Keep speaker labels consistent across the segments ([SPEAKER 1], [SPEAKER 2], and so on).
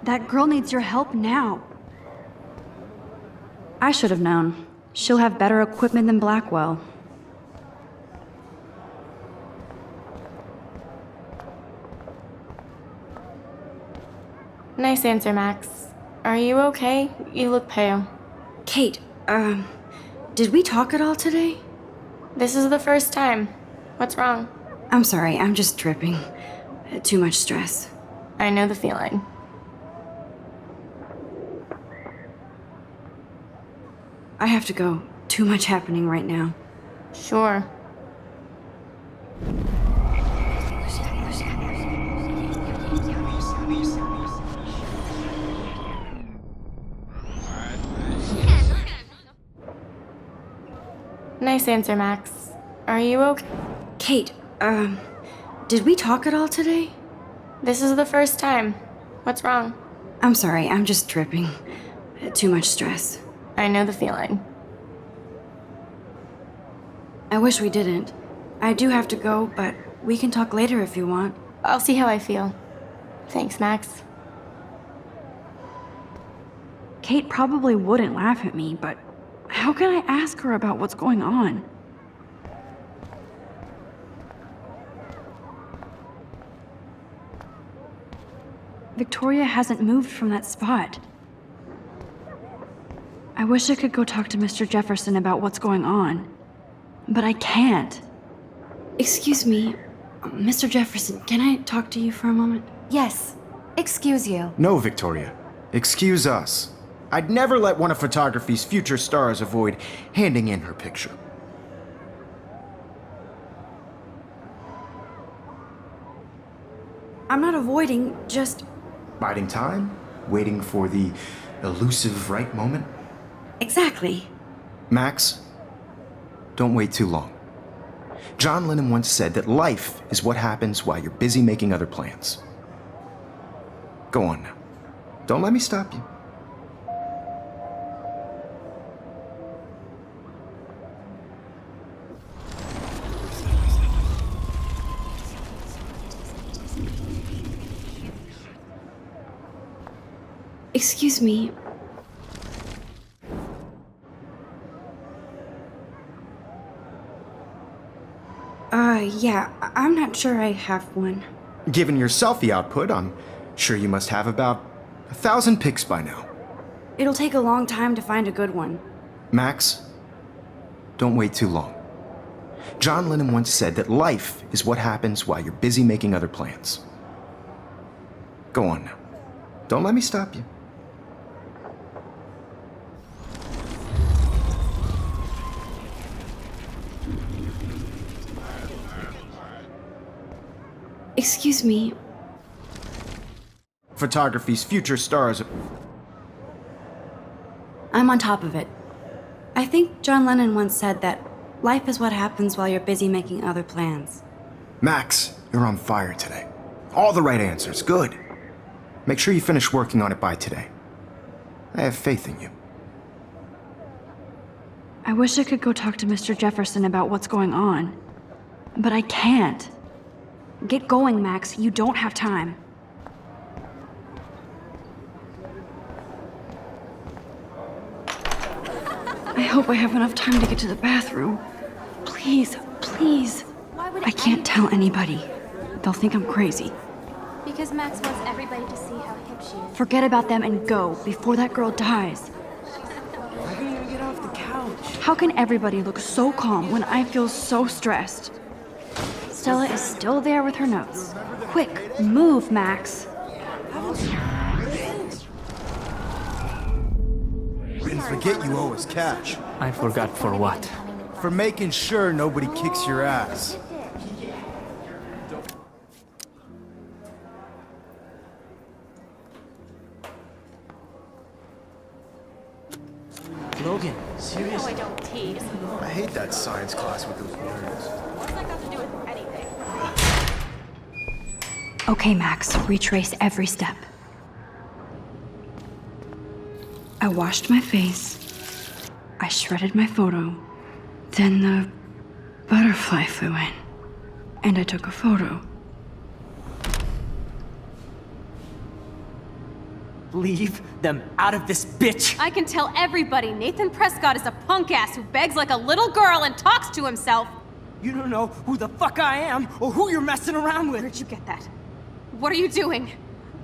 [SPEAKER 1] That girl needs your help now. I should have known. She'll have better equipment than Blackwell.
[SPEAKER 2] Nice answer, Max. Are you okay? You look pale.
[SPEAKER 1] Kate, did we talk at all today?
[SPEAKER 2] This is the first time. What's wrong?
[SPEAKER 1] I'm sorry, I'm just tripping. Too much stress.
[SPEAKER 2] I know the feeling.
[SPEAKER 1] I have to go. Too much happening right now.
[SPEAKER 2] Sure. Nice answer, Max. Are you okay?
[SPEAKER 1] Kate, did we talk at all today?
[SPEAKER 2] This is the first time. What's wrong?
[SPEAKER 1] I'm sorry, I'm just tripping. Too much stress.
[SPEAKER 2] I know the feeling.
[SPEAKER 1] I wish we didn't. I do have to go, but we can talk later if you want.
[SPEAKER 2] I'll see how I feel. Thanks, Max.
[SPEAKER 1] Kate probably wouldn't laugh at me, but how can I ask her about what's going on? Victoria hasn't moved from that spot. I wish I could go talk to Mr. Jefferson about what's going on, but I can't. Excuse me, Mr. Jefferson, can I talk to you for a moment?
[SPEAKER 3] Yes. Excuse you.
[SPEAKER 4] No, Victoria. Excuse us. I'd never let one of photography's future stars avoid handing in her picture.
[SPEAKER 1] I'm not avoiding, just...
[SPEAKER 4] Biding time? Waiting for the elusive right moment?
[SPEAKER 1] Exactly.
[SPEAKER 4] Max, don't wait too long. John Lennon once said that life is what happens while you're busy making other plans. Go on now. Don't let me stop you.
[SPEAKER 1] Excuse me. Yeah, I'm not sure I have one.
[SPEAKER 4] Given your selfie output, I'm sure you must have about 1,000 pics by now.
[SPEAKER 1] It'll take a long time to find a good one.
[SPEAKER 4] Max, don't wait too long. John Lennon once said that life is what happens while you're busy making other plans. Go on now. Don't let me stop you.
[SPEAKER 1] Excuse me.
[SPEAKER 4] Photography's future stars.
[SPEAKER 1] I'm on top of it. I think John Lennon once said that life is what happens while you're busy making other plans.
[SPEAKER 4] Max, you're on fire today. All the right answers. Good. Make sure you finish working on it by today. I have faith in you.
[SPEAKER 1] I wish I could go talk to Mr. Jefferson about what's going on, but I can't. Get going, Max. You don't have time. I hope I have enough time to get to the bathroom. Please, please. I can't tell anybody. They'll think I'm crazy.
[SPEAKER 3] Because Max wants everybody to see how hip she is.
[SPEAKER 1] Forget about them and go before that girl dies.
[SPEAKER 5] I can't even get off the couch.
[SPEAKER 1] How can everybody look so calm when I feel so stressed? Stella is still there with her notes. Quick, move, Max.
[SPEAKER 5] And forget you owe us cash.
[SPEAKER 6] I forgot for what?
[SPEAKER 5] For making sure nobody kicks your ass.
[SPEAKER 6] Logan, seriously?
[SPEAKER 3] Don't tease.
[SPEAKER 5] I hate that science class with those words.
[SPEAKER 3] What's that got to do with anything?
[SPEAKER 1] Okay, Max, retrace every step. I washed my face. I shredded my photo. Then the butterfly flew in. And I took a photo.
[SPEAKER 6] Leave them out of this bitch!
[SPEAKER 3] I can tell everybody Nathan Prescott is a punk ass who begs like a little girl and talks to himself.
[SPEAKER 6] You don't know who the fuck I am or who you're messing around with!
[SPEAKER 3] Where'd you get that? What are you doing?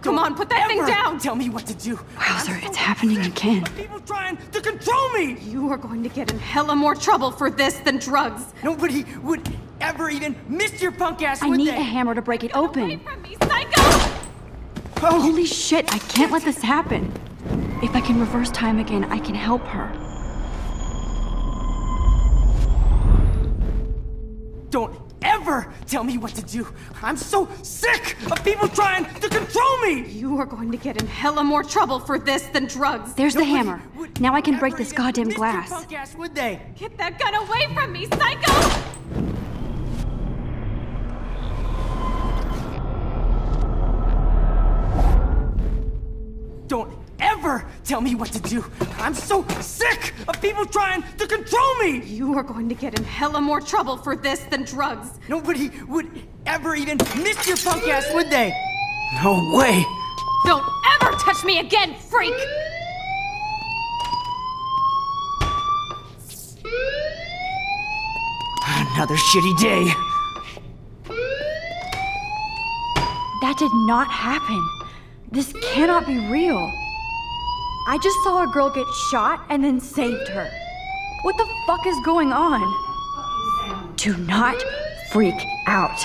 [SPEAKER 3] Come on, put that thing
[SPEAKER 6] Ever
[SPEAKER 3] down!
[SPEAKER 6] Tell me what to do!
[SPEAKER 1] Wowzer, it's happening again.
[SPEAKER 6] People trying to control me!
[SPEAKER 3] You are going to get in hella more trouble for this than drugs.
[SPEAKER 6] Nobody would ever even miss your punk ass,
[SPEAKER 1] I
[SPEAKER 6] would
[SPEAKER 1] need
[SPEAKER 6] they?
[SPEAKER 1] a hammer to break it
[SPEAKER 3] Away
[SPEAKER 1] open.
[SPEAKER 3] from me, psycho!
[SPEAKER 1] Holy shit, I can't let this happen. If I can reverse time again, I can help her.
[SPEAKER 6] Don't ever tell me what to do! I'm so sick of people trying to control me!
[SPEAKER 3] You are going to get in hella more trouble for this than drugs.
[SPEAKER 1] There's the
[SPEAKER 6] Nobody
[SPEAKER 1] hammer.
[SPEAKER 6] would
[SPEAKER 1] Now I can break
[SPEAKER 6] ever
[SPEAKER 1] this
[SPEAKER 6] even
[SPEAKER 1] goddamn
[SPEAKER 6] miss your
[SPEAKER 1] glass.
[SPEAKER 6] punk ass, would they?
[SPEAKER 3] Get that gun away from me, psycho!
[SPEAKER 6] Don't ever tell me what to do! I'm so sick of people trying to control me!
[SPEAKER 3] You are going to get in hella more trouble for this than drugs.
[SPEAKER 6] Nobody would ever even miss your punk ass, would they? No way!
[SPEAKER 3] Don't ever touch me again, freak!
[SPEAKER 6] Another shitty day.
[SPEAKER 1] That did not happen. This cannot be real. I just saw a girl get shot and then saved her. What the fuck is going on? Do not freak out.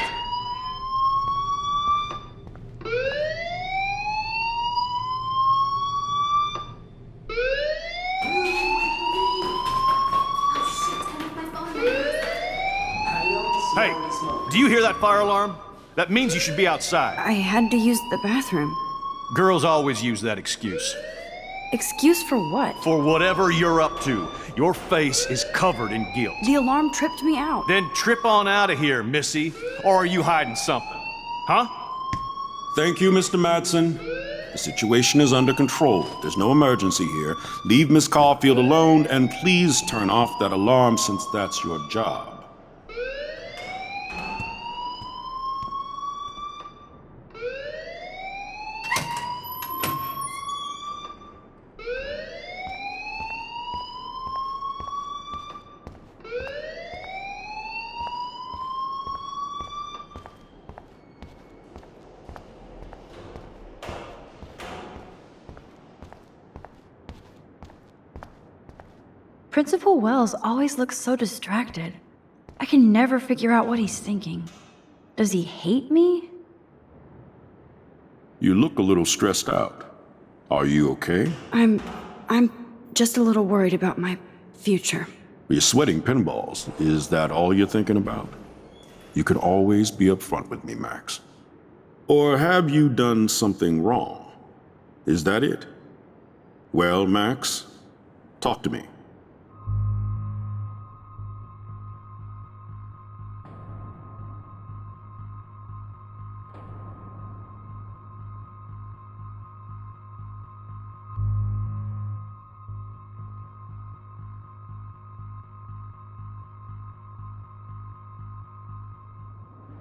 [SPEAKER 7] Hey, do you hear that fire alarm? That means you should be outside.
[SPEAKER 1] I had to use the bathroom.
[SPEAKER 7] Girls always use that excuse.
[SPEAKER 1] Excuse for what?
[SPEAKER 7] For whatever you're up to, your face is covered in guilt.
[SPEAKER 1] The alarm tripped me out.
[SPEAKER 7] Then trip on out of here, Missy. Or are you hiding something? Huh?
[SPEAKER 8] Thank you, Mr. Madsen. The situation is under control. There's no emergency here. Leave Miss Caulfield alone, and please turn off that alarm since that's your job.
[SPEAKER 1] Principal Wells always looks so distracted. I can never figure out what he's thinking. Does he hate me?
[SPEAKER 8] You look a little stressed out. Are you okay?
[SPEAKER 1] I'm just a little worried about my future.
[SPEAKER 8] You're sweating pinballs. Is that all you're thinking about? You can always be upfront with me, Max. Or have you done something wrong? Is that it? Well, Max, talk to me.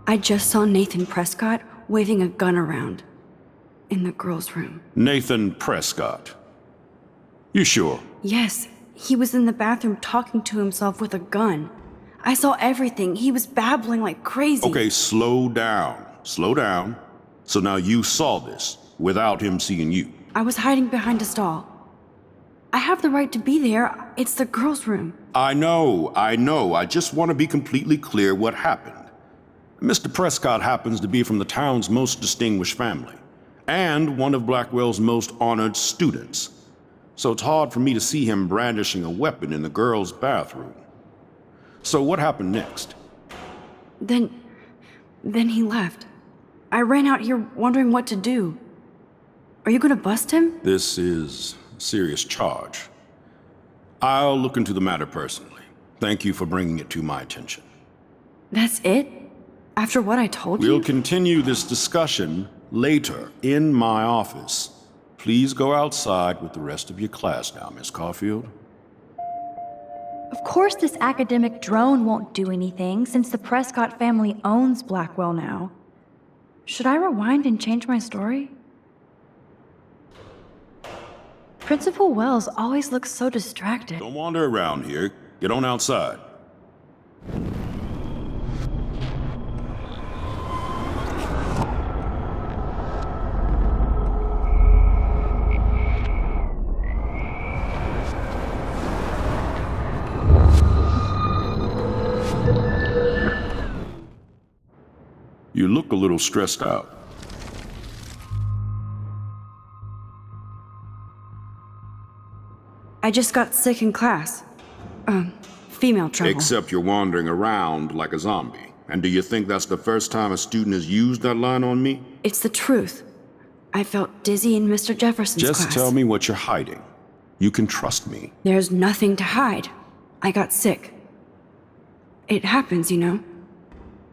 [SPEAKER 1] I just saw Nathan Prescott waving a gun around in the girls' room.
[SPEAKER 8] Nathan Prescott. You sure?
[SPEAKER 1] Yes, he was in the bathroom talking to himself with a gun. I saw everything. He was babbling like crazy.
[SPEAKER 8] Okay, slow down. Slow down. So now you saw this without him seeing you.
[SPEAKER 1] I was hiding behind a stall. I have the right to be there. It's the girls' room.
[SPEAKER 8] I know. I just want to be completely clear what happened. Mr. Prescott happens to be from the town's most distinguished family, and one of Blackwell's most honored students. So it's hard for me to see him brandishing a weapon in the girls' bathroom. So what happened next?
[SPEAKER 1] Then he left. I ran out here wondering what to do. Are you gonna bust him?
[SPEAKER 8] This is a serious charge. I'll look into the matter personally. Thank you for bringing it to my attention.
[SPEAKER 1] That's it? After what I told
[SPEAKER 8] We'll
[SPEAKER 1] you?
[SPEAKER 8] continue this discussion later in my office. Please go outside with the rest of your class now, Miss Caulfield.
[SPEAKER 9] Of course this academic drone won't do anything since the Prescott family owns Blackwell now.
[SPEAKER 1] Should I rewind and change my story?
[SPEAKER 9] Principal Wells always looks so distracted.
[SPEAKER 8] Don't wander around here. Get on outside. You look a little stressed out.
[SPEAKER 1] I just got sick in class. Female trouble.
[SPEAKER 8] Except you're wandering around like a zombie. And do you think that's the first time a student has used that line on me?
[SPEAKER 1] It's the truth. I felt dizzy in Mr. Jefferson's class.
[SPEAKER 8] Just tell me what you're hiding. You can trust me.
[SPEAKER 1] There's nothing to hide. I got sick. It happens, you know.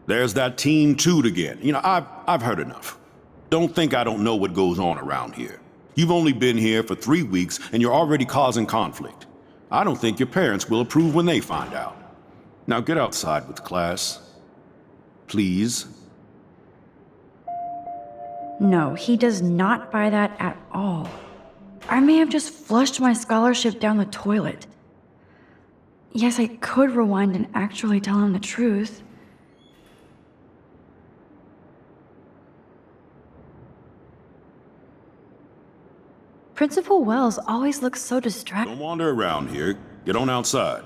[SPEAKER 8] There's that Team Toot again. You know, I've heard enough. Don't think I don't know what goes on around here. You've only been here for 3 weeks and you're already causing conflict. I don't think your parents will approve when they find out. Now get outside with class. Please.
[SPEAKER 9] No, he does not buy that at all. I may have just flushed my scholarship down the toilet. Yes, I could rewind and actually tell him the truth. Principal Wells always looks so distracted.
[SPEAKER 8] Don't wander around here. Get on outside.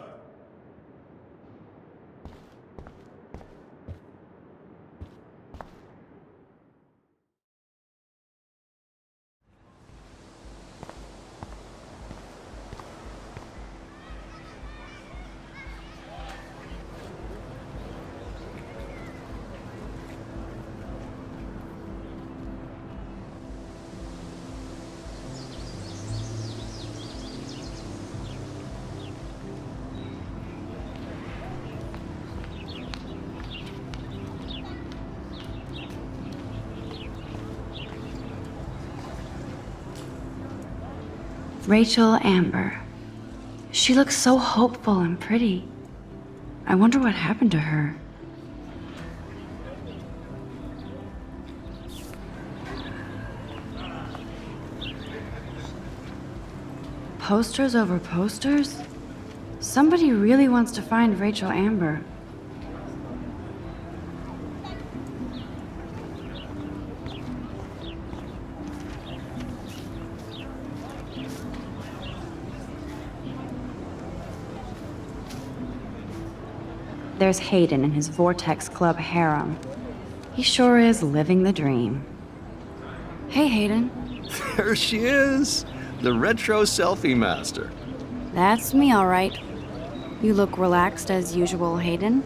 [SPEAKER 9] Rachel Amber. She looks so hopeful and pretty. I wonder what happened to her. Posters over posters? Somebody really wants to find Rachel Amber. There's Hayden and his Vortex Club harem. He sure is living the dream. Hey, Hayden.
[SPEAKER 10] There she is, the retro selfie master.
[SPEAKER 1] That's me, all right. You look relaxed as usual, Hayden.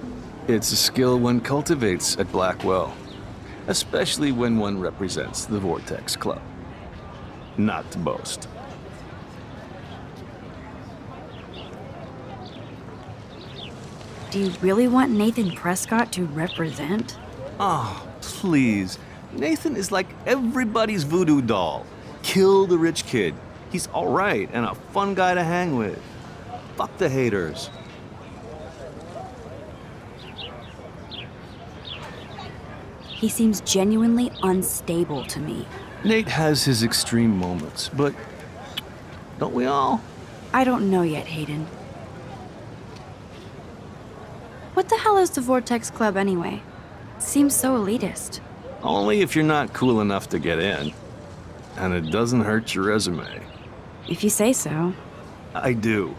[SPEAKER 10] It's a skill one cultivates at Blackwell, especially when one represents the Vortex Club. Not to boast.
[SPEAKER 1] Do you really want Nathan Prescott to represent?
[SPEAKER 10] Oh, please. Nathan is like everybody's voodoo doll. Kill the rich kid. He's all right and a fun guy to hang with. Fuck the haters.
[SPEAKER 1] He seems genuinely unstable to me.
[SPEAKER 10] Nate has his extreme moments, but don't we all?
[SPEAKER 1] I don't know yet, Hayden. What the hell is the Vortex Club anyway? Seems so elitist.
[SPEAKER 10] Only if you're not cool enough to get in. And it doesn't hurt your resume.
[SPEAKER 1] If you say so.
[SPEAKER 10] I do.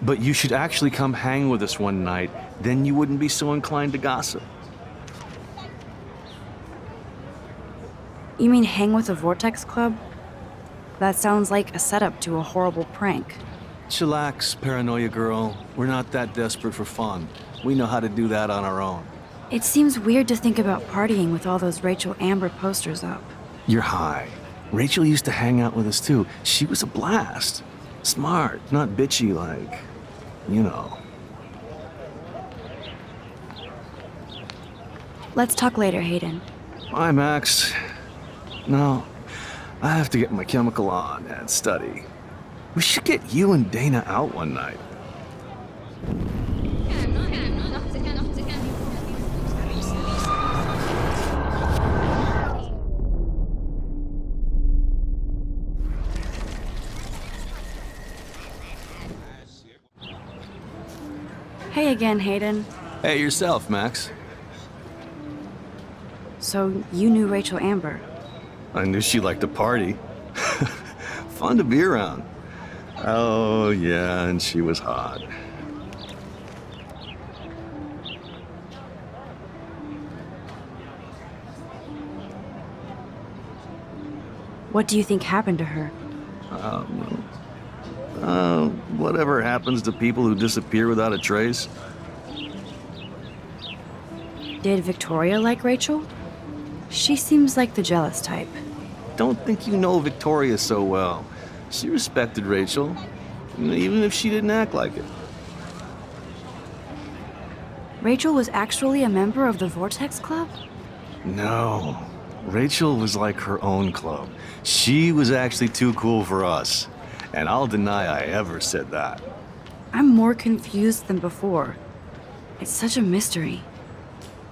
[SPEAKER 10] But you should actually come hang with us one night, then you wouldn't be so inclined to gossip.
[SPEAKER 1] You mean hang with the Vortex Club? That sounds like a setup to a horrible prank.
[SPEAKER 10] Chillax, paranoia girl. We're not that desperate for fun. We know how to do that on our own.
[SPEAKER 1] It seems weird to think about partying with all those Rachel Amber posters up.
[SPEAKER 10] You're high. Rachel used to hang out with us too. She was a blast. Smart, not bitchy like, you know.
[SPEAKER 1] Let's talk later, Hayden.
[SPEAKER 10] Bye, Max. No, I have to get my chemical on and study. We should get you and Dana out one night.
[SPEAKER 1] again, Hayden.
[SPEAKER 10] Hey, yourself, Max.
[SPEAKER 1] So, you knew Rachel Amber.
[SPEAKER 10] I knew she liked to party. Fun to be around. Oh, yeah, and she was hot.
[SPEAKER 1] What do you think happened to her?
[SPEAKER 10] Whatever happens to people who disappear without a trace.
[SPEAKER 1] Did Victoria like Rachel? She seems like the jealous type.
[SPEAKER 10] Don't think you know Victoria so well. She respected Rachel, even if she didn't act like it.
[SPEAKER 1] Rachel was actually a member of the Vortex Club?
[SPEAKER 10] No. Rachel was like her own club. She was actually too cool for us. And I'll deny I ever said that.
[SPEAKER 1] I'm more confused than before. It's such a mystery.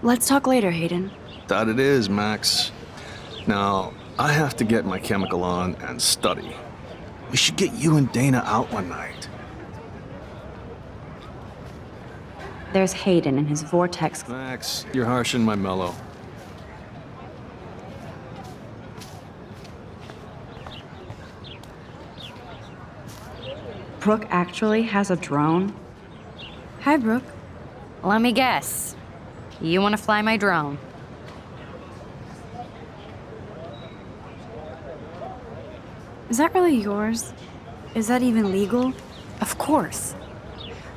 [SPEAKER 1] Let's talk later, Hayden.
[SPEAKER 10] That it is, Max. Now, I have to get my chemical on and study. We should get you and Dana out one night.
[SPEAKER 1] There's Hayden and his Vortex.
[SPEAKER 10] Max, you're harsh and my mellow.
[SPEAKER 1] Brooke actually has a drone? Hi, Brooke.
[SPEAKER 11] Let me guess. You want to fly my drone?
[SPEAKER 1] Is that really yours? Is that even legal?
[SPEAKER 11] Of course.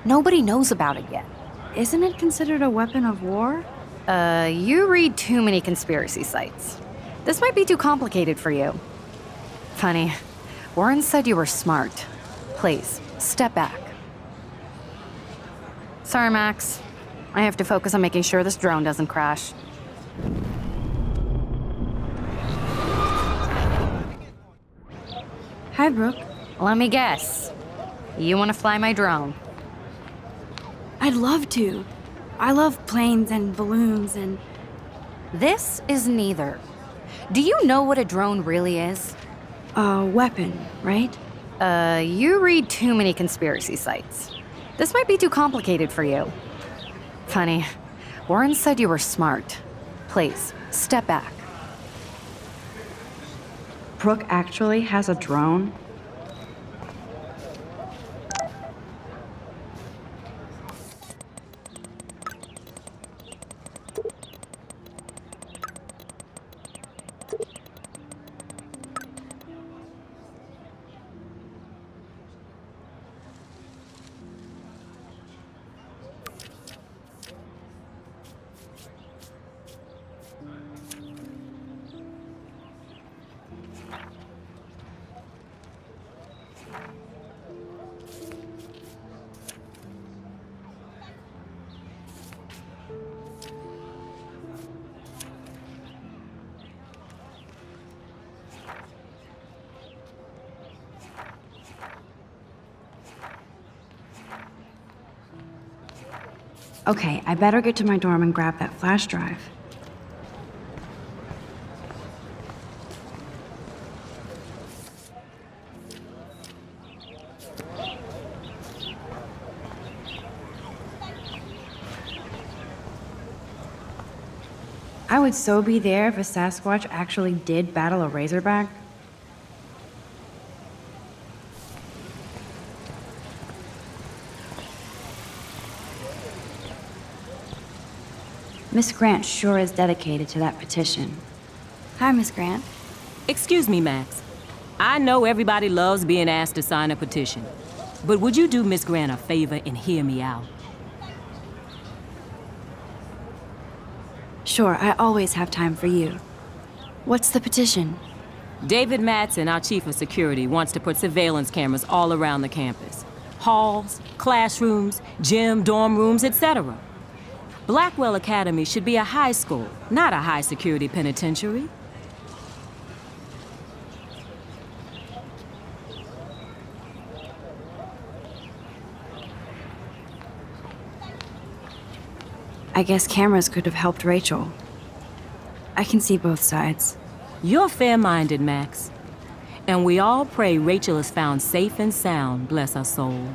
[SPEAKER 11] Nobody knows about it yet.
[SPEAKER 1] Isn't it considered a weapon of war?
[SPEAKER 11] You read too many conspiracy sites. This might be too complicated for you. Funny, Warren said you were smart. Please, step back. Sorry, Max. I have to focus on making sure this drone doesn't crash.
[SPEAKER 1] Hi, Brooke.
[SPEAKER 11] Let me guess. You want to fly my drone?
[SPEAKER 1] I'd love to. I love planes and balloons and...
[SPEAKER 11] This is neither. Do you know what a drone really is?
[SPEAKER 1] A weapon, right?
[SPEAKER 11] You read too many conspiracy sites. This might be too complicated for you. Funny, Warren said you were smart. Please, step back.
[SPEAKER 1] Brooke actually has a drone? Okay, I better get to my dorm and grab that flash drive. I would so be there if a Sasquatch actually did battle a Razorback. Miss Grant sure is dedicated to that petition. Hi, Miss Grant.
[SPEAKER 12] Excuse me, Max. I know everybody loves being asked to sign a petition, but would you do Miss Grant a favor and hear me out?
[SPEAKER 1] Sure, I always have time for you. What's the petition?
[SPEAKER 12] David Madsen, our chief of security, wants to put surveillance cameras all around the campus. Halls, classrooms, gym, dorm rooms, etc. Blackwell Academy should be a high school, not a high-security penitentiary.
[SPEAKER 1] I guess cameras could have helped Rachel. I can see both sides.
[SPEAKER 12] You're fair-minded, Max. And we all pray Rachel is found safe and sound, bless her soul.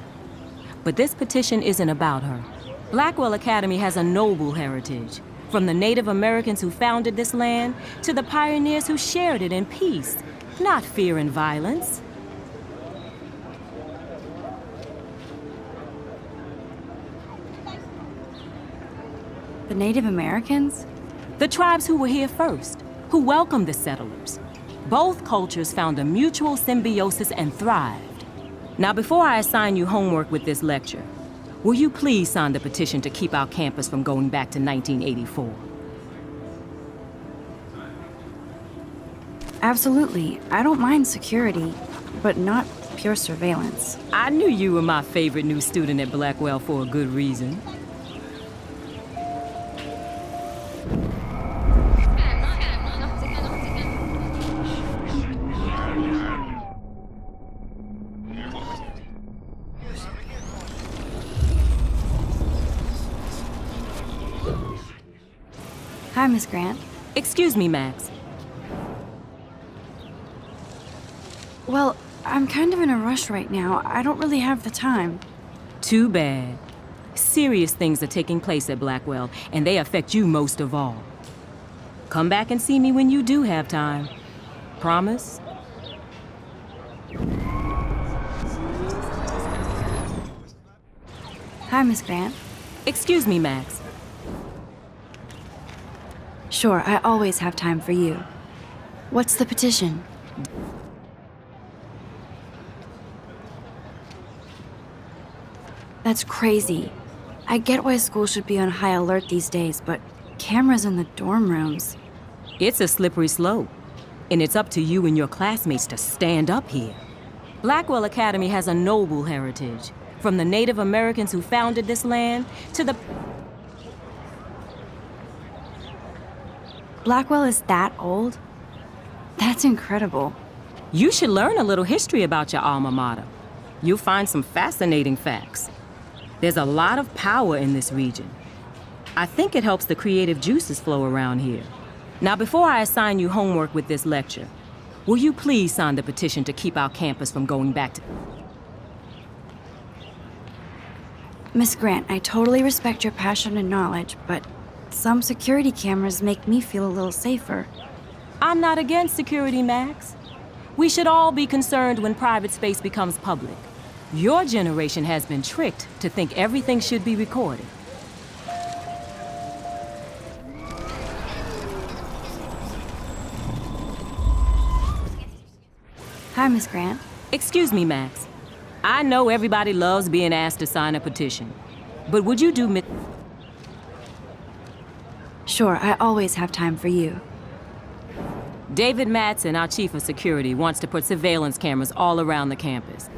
[SPEAKER 12] But this petition isn't about her. Blackwell Academy has a noble heritage, from the Native Americans who founded this land to the pioneers who shared it in peace, not fear and violence.
[SPEAKER 9] The Native Americans?
[SPEAKER 12] The tribes who were here first, who welcomed the settlers. Both cultures found a mutual symbiosis and thrived. Now, before I assign you homework with this lecture, will you please sign the petition to keep our campus from going back to 1984?
[SPEAKER 9] Absolutely. I don't mind security, but not pure surveillance.
[SPEAKER 12] I knew you were my favorite new student at Blackwell for a good reason.
[SPEAKER 9] Hi, Miss Grant.
[SPEAKER 12] Excuse me, Max.
[SPEAKER 9] Well, I'm kind of in a rush right now. I don't really have the time.
[SPEAKER 12] Too bad. Serious things are taking place at Blackwell, and they affect you most of all. Come back and see me when you do have time. Promise?
[SPEAKER 9] Hi, Miss Grant.
[SPEAKER 12] Excuse me, Max.
[SPEAKER 9] Sure, I always have time for you. What's the petition? That's crazy. I get why school should be on high alert these days, but cameras in the dorm rooms.
[SPEAKER 12] It's a slippery slope, and it's up to you and your classmates to stand up here. Blackwell Academy has a noble heritage, from the Native Americans who founded this land to the...
[SPEAKER 9] Blackwell is that old? That's incredible.
[SPEAKER 12] You should learn a little history about your alma mater. You'll find some fascinating facts. There's a lot of power in this region. I think it helps the creative juices flow around here. Now, before I assign you homework with this lecture, will you please sign the petition to keep our campus from going back to...
[SPEAKER 9] Miss Grant, I totally respect your passion and knowledge, but some security cameras make me feel a little safer.
[SPEAKER 12] I'm not against security, Max. We should all be concerned when private space becomes public. Your generation has been tricked to think everything should be recorded.
[SPEAKER 9] Hi, Miss Grant.
[SPEAKER 12] Excuse me, Max. I know everybody loves being asked to sign a petition, but would you do...
[SPEAKER 9] Sure, I always have time for you.
[SPEAKER 12] David Madsen, our chief of security, wants to put surveillance cameras all around the campus.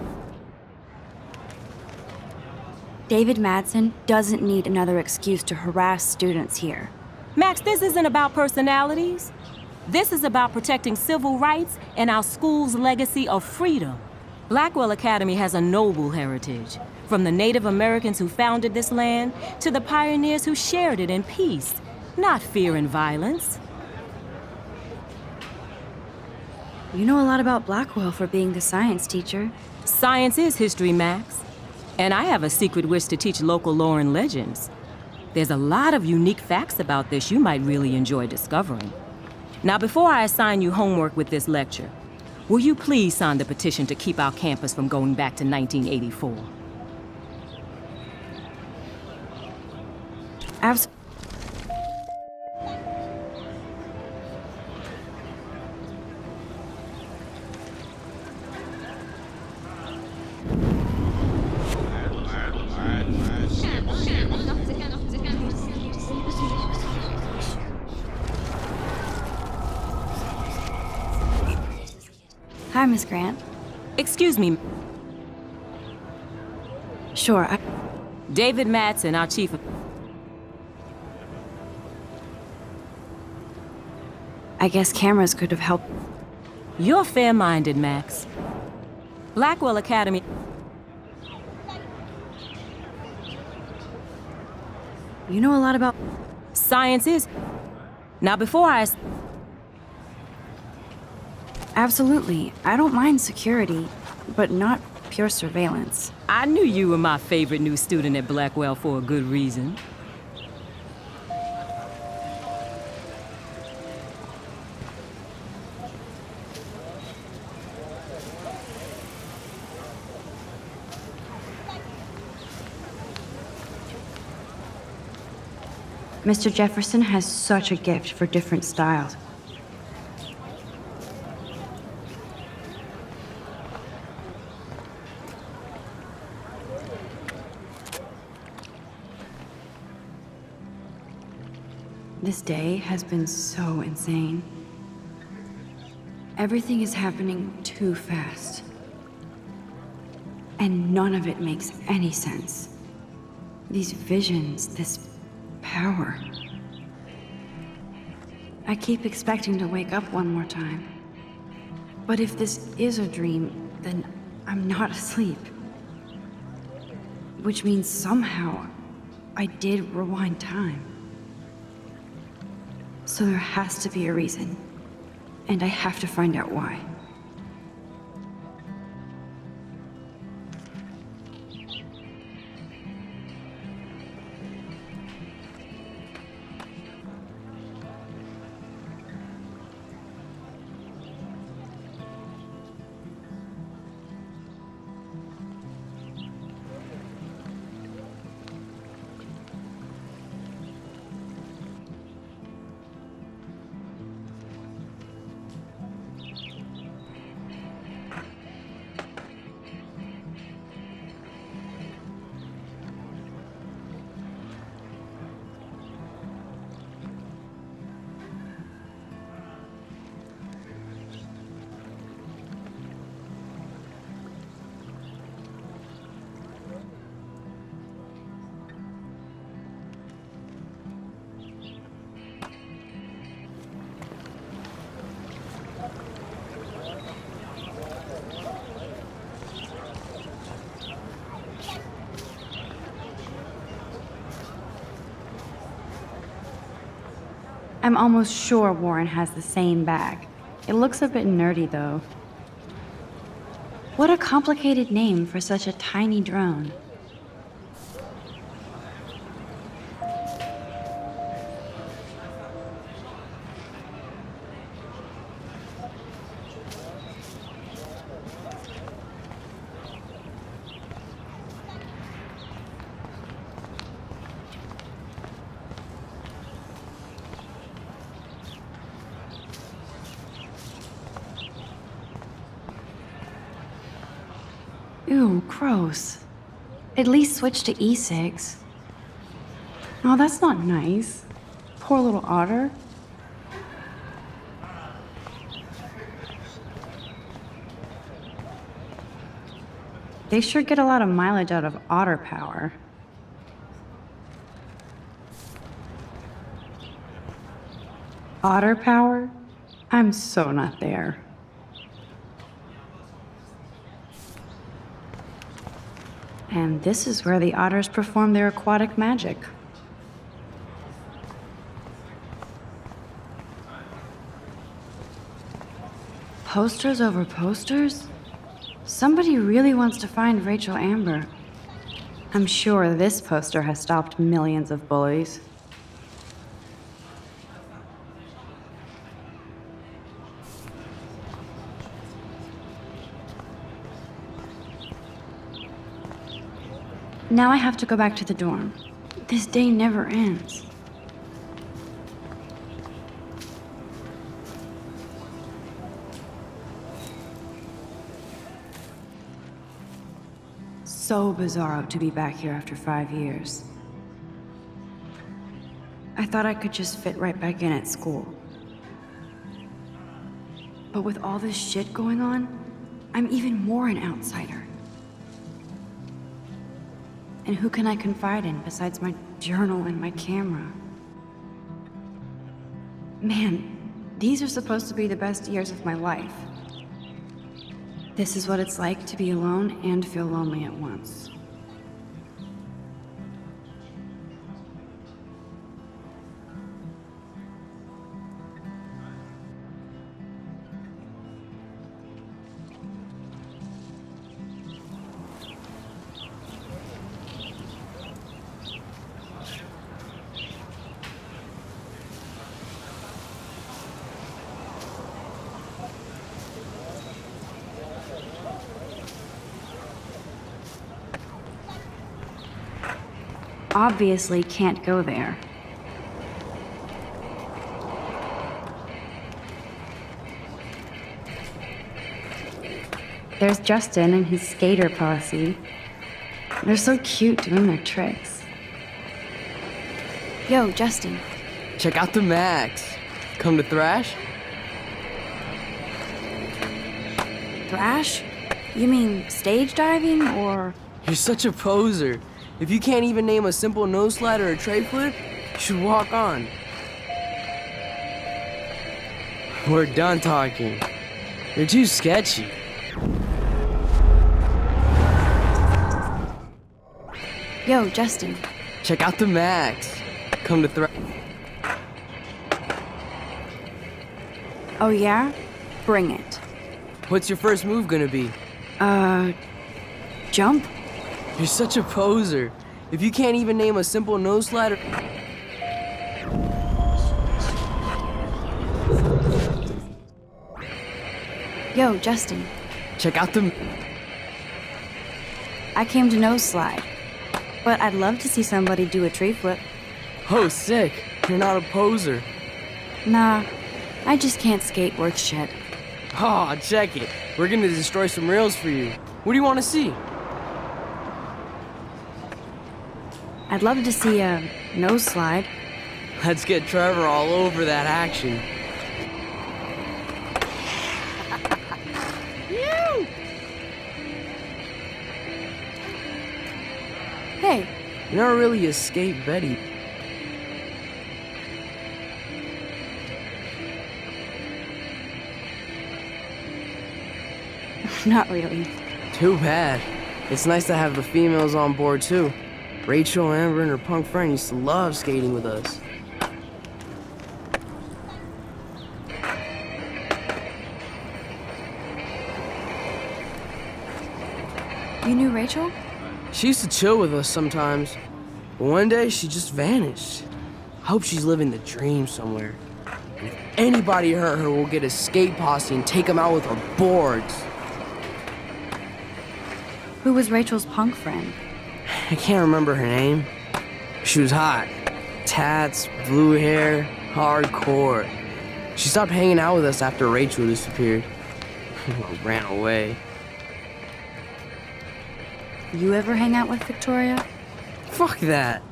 [SPEAKER 9] David Madsen doesn't need another excuse to harass students here.
[SPEAKER 12] Max, this isn't about personalities. This is about protecting civil rights and our school's legacy of freedom. Blackwell Academy has a noble heritage, from the Native Americans who founded this land to the pioneers who shared it in peace, not fear and violence.
[SPEAKER 9] You know a lot about Blackwell for being the science teacher.
[SPEAKER 12] Science is history, Max. And I have a secret wish to teach local lore and legends. There's a lot of unique facts about this you might really enjoy discovering. Now, before I assign you homework with this lecture, will you please sign the petition to keep our campus from going back to 1984?
[SPEAKER 9] Absolutely. Hi, Miss Grant.
[SPEAKER 12] Excuse me.
[SPEAKER 9] Sure,
[SPEAKER 12] David Madsen, our chief of...
[SPEAKER 9] I guess cameras could have helped.
[SPEAKER 12] You're fair-minded, Max. Blackwell Academy...
[SPEAKER 9] You know a lot about...
[SPEAKER 12] Science is... Now, before I...
[SPEAKER 9] Absolutely. I don't mind security, but not pure surveillance.
[SPEAKER 12] I knew you were my favorite new student at Blackwell for a good reason.
[SPEAKER 9] Mr. Jefferson has such a gift for different styles. This day has been so insane. Everything is happening too fast. And none of it makes any sense. These visions, this power. I keep expecting to wake up one more time. But if this is a dream, then I'm not asleep. Which means somehow I did rewind time. So there has to be a reason. And I have to find out why. I'm almost sure Warren has the same bag. It looks a bit nerdy, though. What a complicated name for such a tiny drone. Ew, gross. At least switch to E6. Oh, that's not nice. Poor little otter. They sure get a lot of mileage out of otter power. Otter power? I'm so not there. And this is where the otters perform their aquatic magic. Posters over posters? Somebody really wants to find Rachel Amber. I'm sure this poster has stopped millions of bullies. Now I have to go back to the dorm. This day never ends. So bizarro to be back here after 5 years. I thought I could just fit right back in at school. But with all this shit going on, I'm even more an outsider. And who can I confide in besides my journal and my camera? Man, these are supposed to be the best years of my life. This is what it's like to be alone and feel lonely at once. obviously can't go there. There's Justin and his skater posse. They're so cute doing their tricks. Yo, Justin.
[SPEAKER 6] Check out the Max. Come to thrash?
[SPEAKER 9] Thrash? You mean stage diving or...
[SPEAKER 6] You're such a poser. If you can't even name a simple nose slide or a tray flip, you should walk on. We're done talking. You're too sketchy.
[SPEAKER 9] Yo, Justin.
[SPEAKER 6] Check out the Max. Come to thrash.
[SPEAKER 9] Oh yeah? Bring it.
[SPEAKER 6] What's your first move gonna be?
[SPEAKER 9] Jump?
[SPEAKER 6] You're such a poser. If you can't even name a simple nose slide or...
[SPEAKER 9] Yo, Justin.
[SPEAKER 6] Check out the...
[SPEAKER 9] I came to nose slide. But I'd love to see somebody do a tree flip.
[SPEAKER 6] Oh, sick. You're not a poser.
[SPEAKER 9] Nah, I just can't skate worth shit.
[SPEAKER 6] Oh, check it. We're gonna destroy some rails for you. What do you want to see?
[SPEAKER 9] I'd love to see a nose slide.
[SPEAKER 6] Let's get Trevor all over that action.
[SPEAKER 9] Hey,
[SPEAKER 6] You're not really a skate Betty.
[SPEAKER 9] not really.
[SPEAKER 6] Too bad. It's nice to have the females on board too. Rachel, Amber, and her punk friend used to love skating with us.
[SPEAKER 9] You knew Rachel?
[SPEAKER 6] She used to chill with us sometimes, but one day she just vanished. I hope she's living the dream somewhere. And if anybody hurt her, we'll get a skate posse and take them out with our boards.
[SPEAKER 9] Who was Rachel's punk friend?
[SPEAKER 6] I can't remember her name. She was hot. Tats, blue hair, hardcore. She stopped hanging out with us after Rachel disappeared. Ran away.
[SPEAKER 9] You ever hang out with Victoria?
[SPEAKER 6] Fuck that.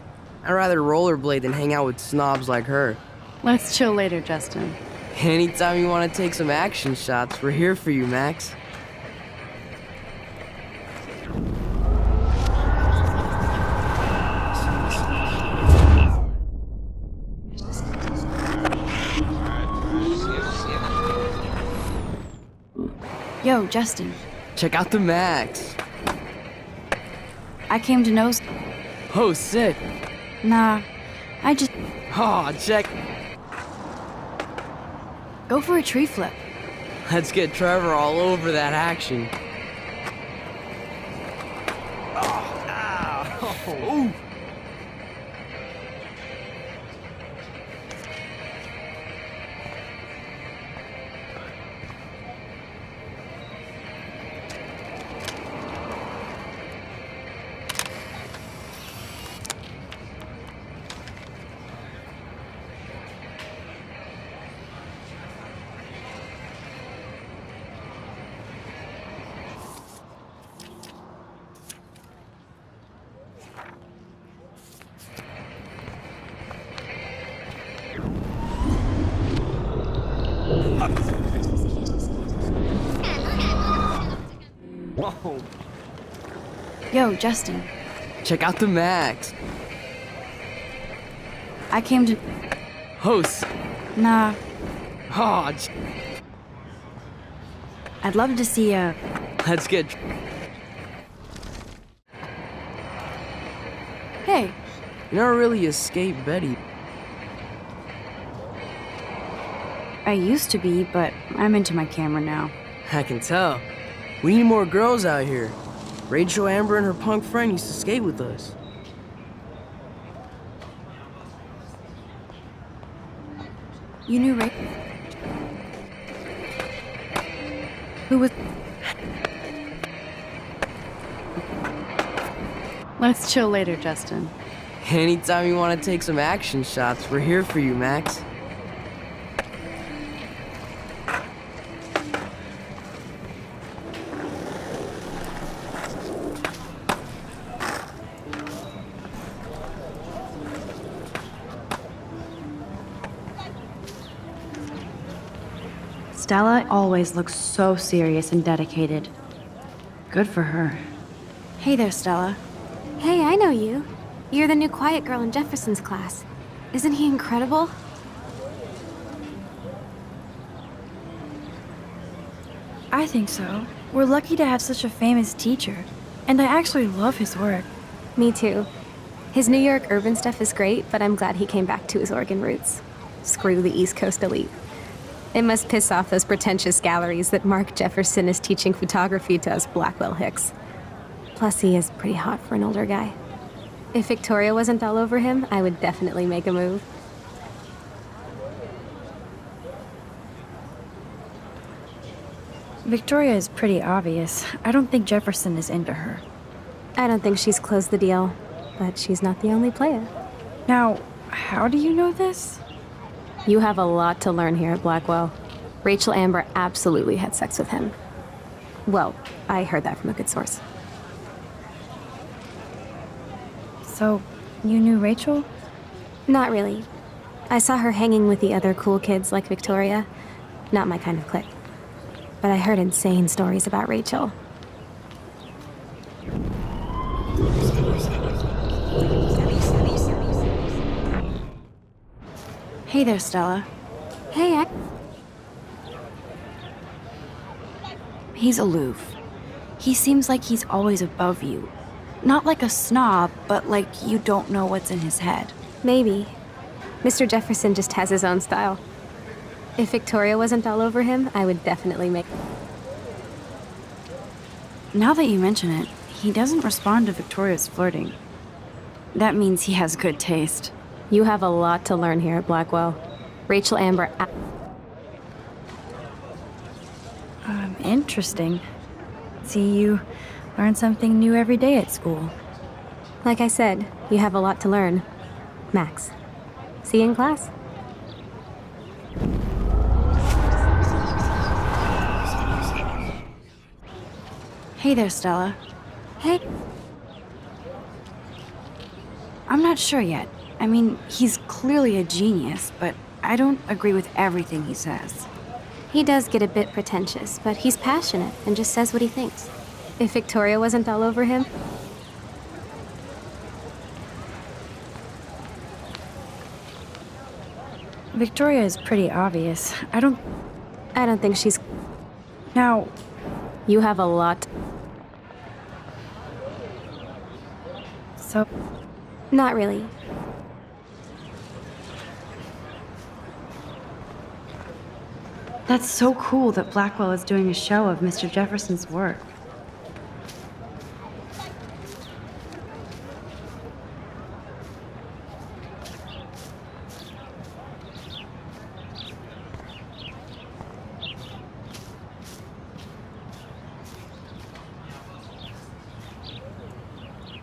[SPEAKER 6] I'd rather rollerblade than hang out with snobs like her.
[SPEAKER 9] Let's chill later, Justin.
[SPEAKER 6] Anytime you want to take some action shots, we're here for you, Max.
[SPEAKER 9] Yo, Justin.
[SPEAKER 6] Check out the Max.
[SPEAKER 9] I came to know...
[SPEAKER 6] Oh, sick.
[SPEAKER 9] Nah, I just...
[SPEAKER 6] Oh, check.
[SPEAKER 9] Go for a tree flip.
[SPEAKER 6] Let's get Trevor all over that action. Oh. Whoa.
[SPEAKER 9] Yo, Justin.
[SPEAKER 6] Check out the Max.
[SPEAKER 9] I came to...
[SPEAKER 6] Host.
[SPEAKER 9] Nah,
[SPEAKER 6] Oh,
[SPEAKER 9] I'd love to see a...
[SPEAKER 6] let's get...
[SPEAKER 9] Hey,
[SPEAKER 6] You're not really a skate Betty.
[SPEAKER 9] I used to be, but I'm into my camera now.
[SPEAKER 6] I can tell. We need more girls out here. Rachel, Amber, and her punk friend used to skate with us.
[SPEAKER 9] You knew Ray... Who was... Let's chill later, Justin.
[SPEAKER 6] Anytime you want to take some action shots, we're here for you, Max.
[SPEAKER 9] Stella always looks so serious and dedicated. Good for her. Hey there, Stella.
[SPEAKER 13] Hey, I know you. You're the new quiet girl in Jefferson's class. Isn't he incredible?
[SPEAKER 9] I think so. We're lucky to have such a famous teacher. And I actually love his work.
[SPEAKER 13] Me too. His New York urban stuff is great, but I'm glad he came back to his Oregon roots. Screw the East Coast elite. It must piss off those pretentious galleries that Mark Jefferson is teaching photography to us Blackwell Hicks. Plus, he is pretty hot for an older guy. If Victoria wasn't all over him, I would definitely make a move.
[SPEAKER 9] Victoria is pretty obvious. I don't think Jefferson is into her.
[SPEAKER 13] I don't think she's closed the deal, but she's not the only player.
[SPEAKER 9] Now, how do you know this?
[SPEAKER 13] You have a lot to learn here at Blackwell. Rachel Amber absolutely had sex with him. Well, I heard that from a good source.
[SPEAKER 9] So, you knew Rachel?
[SPEAKER 13] Not really. I saw her hanging with the other cool kids like Victoria. Not my kind of clique. But I heard insane stories about Rachel.
[SPEAKER 9] Hey there, Stella.
[SPEAKER 13] Hey,
[SPEAKER 9] He's aloof. He seems like he's always above you. Not like a snob, but like you don't know what's in his head.
[SPEAKER 13] Maybe. Mr. Jefferson just has his own style. If Victoria wasn't all over him, I would definitely make...
[SPEAKER 9] Now that you mention it, he doesn't respond to Victoria's flirting. That means he has good taste.
[SPEAKER 13] You have a lot to learn here at Blackwell. Rachel Amber...
[SPEAKER 9] Interesting. See, you learn something new every day at school.
[SPEAKER 13] Like I said, you have a lot to learn. Max. See you in class.
[SPEAKER 9] Hey there, Stella.
[SPEAKER 13] Hey.
[SPEAKER 9] I'm not sure yet. I mean, he's clearly a genius, but I don't agree with everything he says.
[SPEAKER 13] He does get a bit pretentious, but he's passionate and just says what he thinks. If Victoria wasn't all over him...
[SPEAKER 9] Victoria is pretty obvious. I don't
[SPEAKER 13] think she's...
[SPEAKER 9] Now...
[SPEAKER 13] You have a lot...
[SPEAKER 9] So...
[SPEAKER 13] Not really.
[SPEAKER 9] That's so cool that Blackwell is doing a show of Mr. Jefferson's work.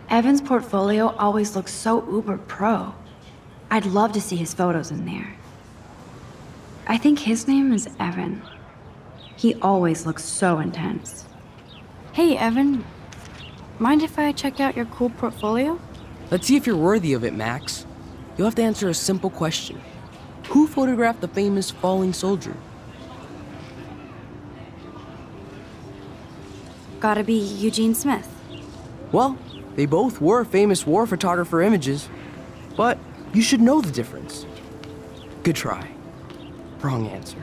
[SPEAKER 9] Evan's portfolio always looks so uber pro. I'd love to see his photos in there. I think his name is Evan. He always looks so intense. Hey, Evan. Mind if I check out your cool portfolio?
[SPEAKER 6] Let's see if you're worthy of it, Max. You'll have to answer a simple question. Who photographed the famous falling soldier?
[SPEAKER 9] Gotta be Eugene Smith.
[SPEAKER 6] Well, they both were famous war photographer images, but you should know the difference. Good try. Wrong answer.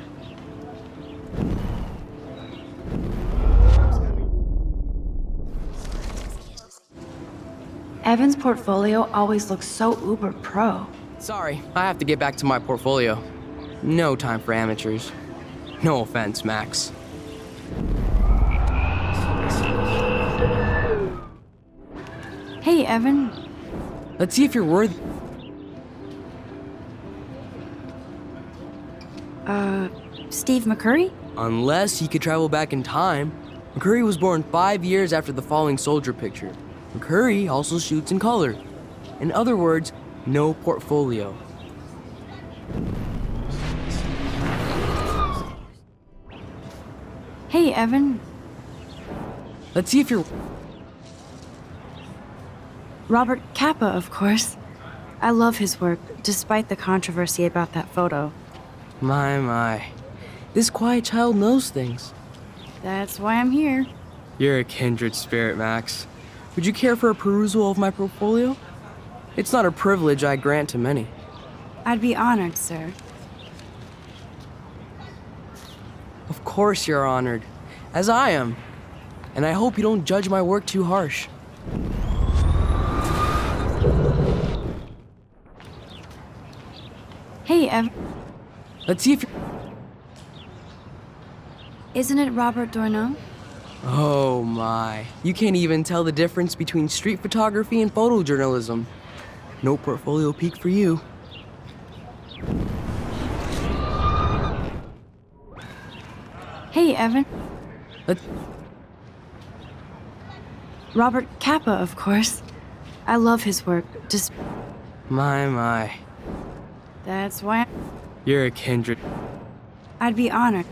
[SPEAKER 9] Evan's portfolio always looks so uber pro.
[SPEAKER 6] Sorry, I have to get back to my portfolio. No time for amateurs. No offense, Max.
[SPEAKER 9] Hey, Evan.
[SPEAKER 6] Let's see if you're worthy.
[SPEAKER 9] Steve McCurry?
[SPEAKER 6] Unless he could travel back in time. McCurry was born 5 years after the falling soldier picture. McCurry also shoots in color. In other words, no portfolio.
[SPEAKER 9] Hey, Evan.
[SPEAKER 6] Let's see if you're...
[SPEAKER 9] Robert Capa, of course. I love his work, despite the controversy about that photo.
[SPEAKER 6] My. This quiet child knows things.
[SPEAKER 9] That's why I'm here.
[SPEAKER 6] You're a kindred spirit, Max. Would you care for a perusal of my portfolio? It's not a privilege I grant to many.
[SPEAKER 9] I'd be honored, sir.
[SPEAKER 6] Of course you're honored, as I am. And I hope you don't judge my work too harsh.
[SPEAKER 9] Hey, Evan.
[SPEAKER 6] Let's see if you're...
[SPEAKER 9] Isn't it Robert Dourneau?
[SPEAKER 6] Oh my. You can't even tell the difference between street photography and photojournalism. No portfolio peak for you.
[SPEAKER 9] Hey, Evan.
[SPEAKER 6] Let's...
[SPEAKER 9] Robert Capa, of course. I love his work,
[SPEAKER 6] My.
[SPEAKER 9] That's why
[SPEAKER 6] You're a kindred...
[SPEAKER 9] I'd be honored.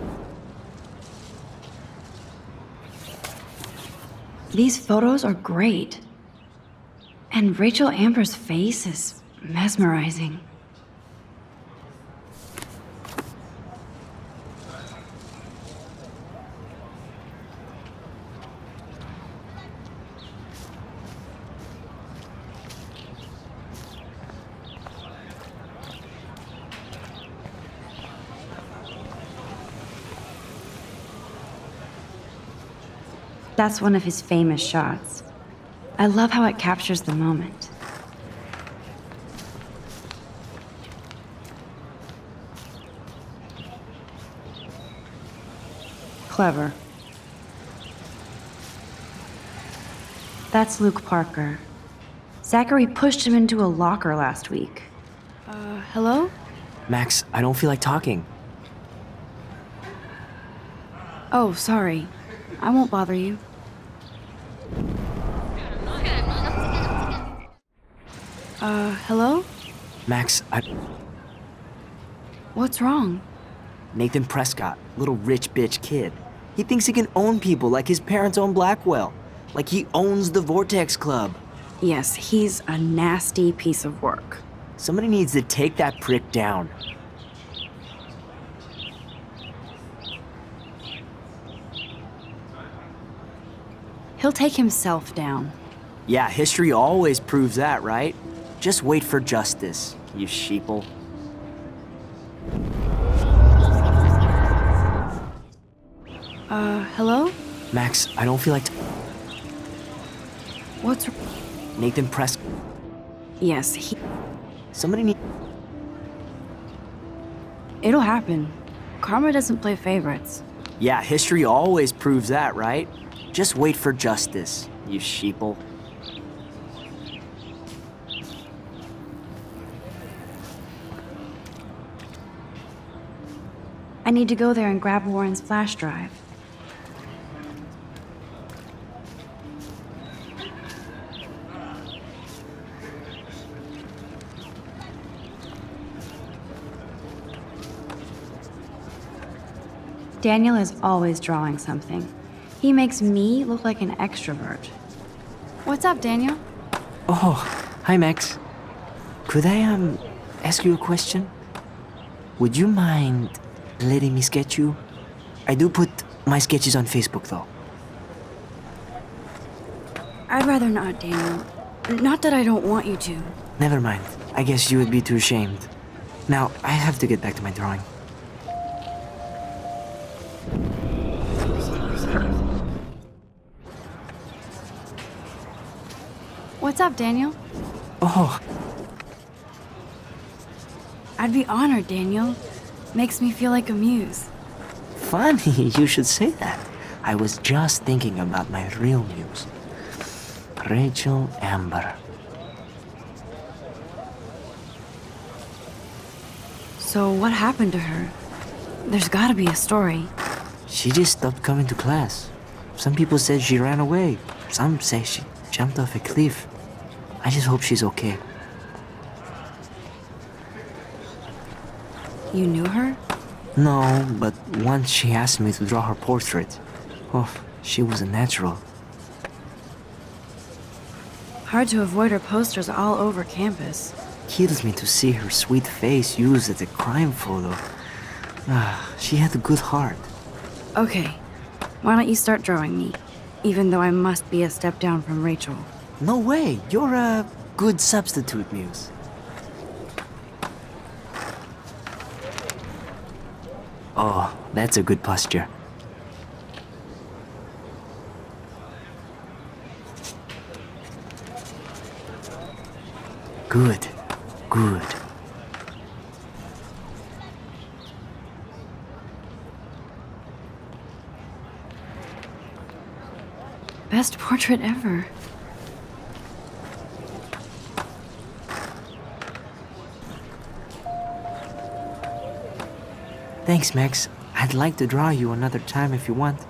[SPEAKER 9] These photos are great. And Rachel Amber's face is mesmerizing. That's one of his famous shots. I love how it captures the moment. Clever. That's Luke Parker. Zachary pushed him into a locker last week. Hello?
[SPEAKER 14] Max, I don't feel like talking.
[SPEAKER 9] Oh, sorry. I won't bother you. Hello?
[SPEAKER 14] Max,
[SPEAKER 9] What's wrong?
[SPEAKER 14] Nathan Prescott, little rich bitch kid. He thinks he can own people like his parents own Blackwell. Like he owns the Vortex Club.
[SPEAKER 9] Yes, he's a nasty piece of work.
[SPEAKER 14] Somebody needs to take that prick down.
[SPEAKER 9] He'll take himself down.
[SPEAKER 14] Yeah, history always proves that, right? Just wait for justice, you sheeple.
[SPEAKER 9] Hello?
[SPEAKER 14] Max, I don't feel like
[SPEAKER 9] What's...
[SPEAKER 14] Nathan Prescott.
[SPEAKER 9] Yes, he...
[SPEAKER 14] Somebody need...
[SPEAKER 9] It'll happen. Karma doesn't play favorites.
[SPEAKER 14] Yeah, history always proves that, right? Just wait for justice, you sheeple.
[SPEAKER 9] I need to go there and grab Warren's flash drive. Daniel is always drawing something. He makes me look like an extrovert. What's up, Daniel?
[SPEAKER 14] Oh, hi, Max. Could I, ask you a question? Would you mind letting me sketch you? I do put my sketches on Facebook, though.
[SPEAKER 9] I'd rather not, Daniel. Not that I don't want you to.
[SPEAKER 14] Never mind. I guess you would be too ashamed. Now, I have to get back to my drawing.
[SPEAKER 9] What's up, Daniel?
[SPEAKER 14] Oh,
[SPEAKER 9] I'd be honored, Daniel. Makes me feel like a muse.
[SPEAKER 14] funny you should say that. I was just thinking about my real muse. Rachel Amber.
[SPEAKER 9] So what happened to her? There's gotta be a story.
[SPEAKER 14] She just stopped coming to class. Some people said she ran away. Some say she jumped off a cliff. I just hope she's okay.
[SPEAKER 9] You knew her?
[SPEAKER 14] No, but once she asked me to draw her portrait. Oh, she was a natural.
[SPEAKER 9] Hard to avoid her posters all over campus.
[SPEAKER 14] Kills me to see her sweet face used as a crime photo. She had a good heart.
[SPEAKER 9] Okay, why don't you start drawing me? Even though I must be a step down from Rachel.
[SPEAKER 14] No way, you're a good substitute, Muse. Oh, that's a good posture. Good, good.
[SPEAKER 9] Best portrait ever.
[SPEAKER 14] Thanks, Max. I'd like to draw you another time if you want.